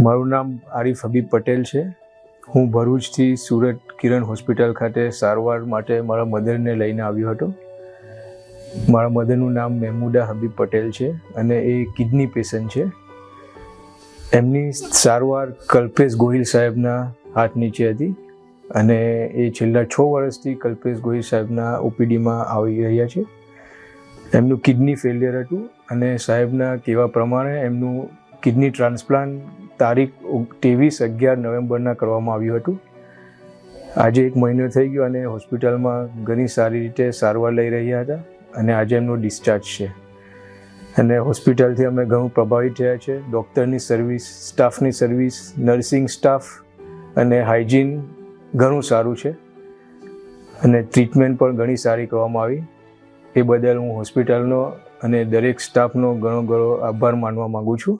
મારું નામ આરીફ હબીબ પટેલ છે. હું ભરૂચથી સુરત કિરણ હોસ્પિટલ ખાતે સારવાર માટે મારા મધરને લઈને આવ્યો હતો. મારા મધરનું નામ મહેમૂદા હબીબ પટેલ છે અને એ કિડની પેશન્ટ છે. એમની સારવાર કલ્પેશ ગોહિલ સાહેબના હાથ નીચે હતી અને એ છેલ્લા 6 વર્ષથી કલ્પેશ ગોહિલ સાહેબના ઓપીડીમાં આવી રહ્યા છે. એમનું કિડની ફેલિયર હતું અને સાહેબના કહેવા પ્રમાણે એમનું કિડની ટ્રાન્સપ્લાન્ટ તારીખ 23-11 નવેમ્બરના કરવામાં આવ્યું હતું. આજે 1 મહિનો થઈ ગયો અને હોસ્પિટલમાં ઘણી સારી રીતે સારવાર લઈ રહ્યા હતા અને આજે એમનો ડિસ્ચાર્જ છે. અને હોસ્પિટલથી અમે ઘણું પ્રભાવિત થયા છે. ડૉક્ટરની સર્વિસ, સ્ટાફની સર્વિસ, નર્સિંગ સ્ટાફ અને હાઇજીન ઘણું સારું છે અને ટ્રીટમેન્ટ પણ ઘણી સારી કરવામાં આવી. એ બદલ હું હોસ્પિટલનો અને દરેક સ્ટાફનો ઘણો આભાર માનવા માગું છું.